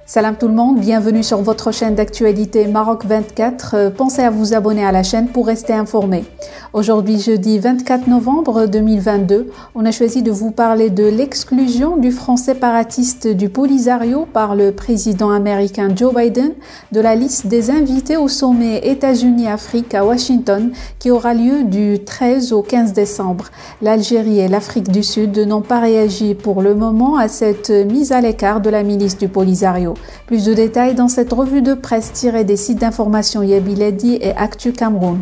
Salam tout le monde, bienvenue sur votre chaîne d'actualité Maroc 24. Pensez à vous abonner à la chaîne pour rester informé. Aujourd'hui, jeudi 24 novembre 2022, on a choisi de vous parler de l'exclusion du front séparatiste du Polisario par le président américain Joe Biden de la liste des invités au sommet États-Unis-Afrique à Washington qui aura lieu du 13 au 15 décembre. L'Algérie et l'Afrique du Sud n'ont pas réagi pour le moment à cette mise à l'écart de la milice du Polisario. Plus de détails dans cette revue de presse tirée des sites d'information Yebiledi et Actu Cameroun.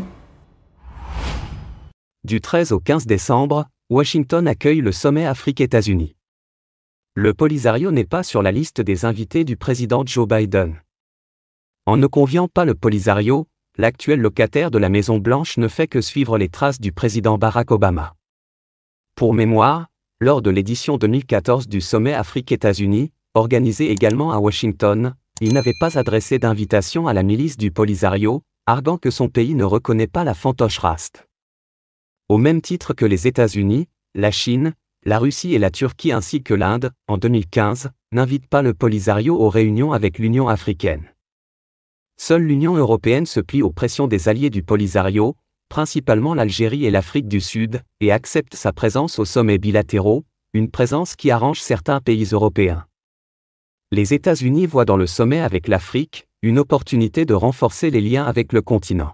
Du 13 au 15 décembre, Washington accueille le sommet Afrique-États-Unis. Le Polisario n'est pas sur la liste des invités du président Joe Biden. En ne conviant pas le Polisario, l'actuel locataire de la Maison-Blanche ne fait que suivre les traces du président Barack Obama. Pour mémoire, lors de l'édition 2014 du sommet Afrique-États-Unis, organisé également à Washington, il n'avait pas adressé d'invitation à la milice du Polisario, arguant que son pays ne reconnaît pas la fantoche raste. Au même titre que les États-Unis, la Chine, la Russie et la Turquie ainsi que l'Inde, en 2015, n'invitent pas le Polisario aux réunions avec l'Union africaine. Seule l'Union européenne se plie aux pressions des alliés du Polisario, principalement l'Algérie et l'Afrique du Sud, et accepte sa présence aux sommets bilatéraux, une présence qui arrange certains pays européens. Les États-Unis voient dans le sommet avec l'Afrique une opportunité de renforcer les liens avec le continent.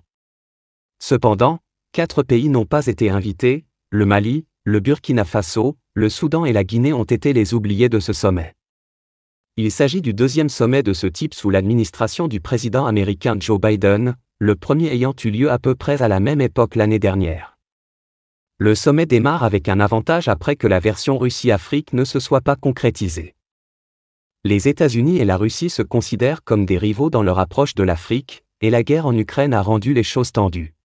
Cependant, 4 pays n'ont pas été invités, le Mali, le Burkina Faso, le Soudan et la Guinée ont été les oubliés de ce sommet. Il s'agit du deuxième sommet de ce type sous l'administration du président américain Joe Biden, le premier ayant eu lieu à peu près à la même époque l'année dernière. Le sommet démarre avec un avantage après que la version Russie-Afrique ne se soit pas concrétisée. Les États-Unis et la Russie se considèrent comme des rivaux dans leur approche de l'Afrique, et la guerre en Ukraine a rendu les choses tendues.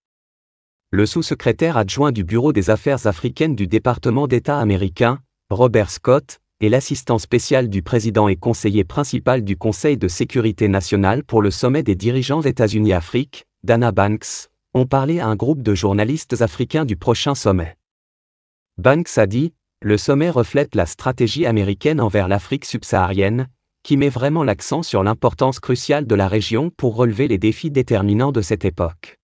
Le sous-secrétaire adjoint du Bureau des Affaires africaines du département d'État américain, Robert Scott, et l'assistant spécial du président et conseiller principal du Conseil de sécurité nationale pour le sommet des dirigeants États-Unis-Afrique, Dana Banks, ont parlé à un groupe de journalistes africains du prochain sommet. Banks a dit: le sommet reflète la stratégie américaine envers l'Afrique subsaharienne, qui met vraiment l'accent sur l'importance cruciale de la région pour relever les défis déterminants de cette époque.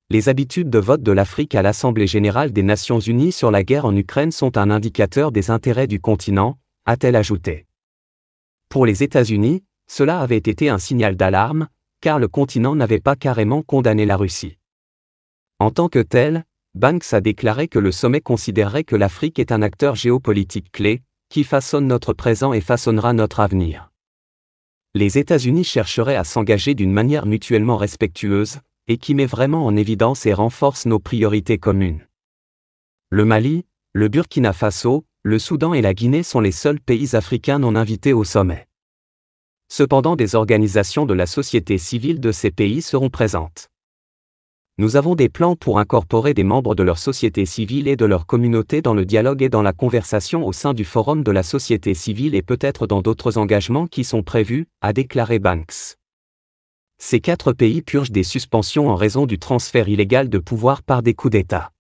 Les habitudes de vote de l'Afrique à l'Assemblée générale des Nations unies sur la guerre en Ukraine sont un indicateur des intérêts du continent, a-t-elle ajouté. Pour les États-Unis, cela avait été un signal d'alarme, car le continent n'avait pas carrément condamné la Russie. En tant que tel, Banks a déclaré que le sommet considérerait que l'Afrique est un acteur géopolitique clé, qui façonne notre présent et façonnera notre avenir. Les États-Unis chercheraient à s'engager d'une manière mutuellement respectueuse, et qui met vraiment en évidence et renforce nos priorités communes. Le Mali, le Burkina Faso, le Soudan et la Guinée sont les seuls pays africains non invités au sommet. Cependant, des organisations de la société civile de ces pays seront présentes. Nous avons des plans pour incorporer des membres de leur société civile et de leur communauté dans le dialogue et dans la conversation au sein du forum de la société civile et peut-être dans d'autres engagements qui sont prévus, a déclaré Banks. Ces 4 pays purgent des suspensions en raison du transfert illégal de pouvoir par des coups d'État.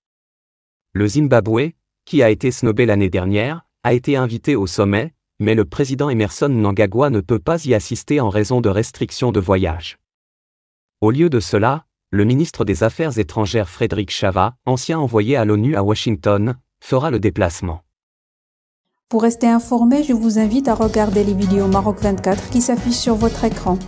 Le Zimbabwe, qui a été snobé l'année dernière, a été invité au sommet, mais le président Emmerson Mnangagwa ne peut pas y assister en raison de restrictions de voyage. Au lieu de cela, le ministre des Affaires étrangères Frédéric Chava, ancien envoyé à l'ONU à Washington, fera le déplacement. Pour rester informé, je vous invite à regarder les vidéos Maroc 24 qui s'affichent sur votre écran.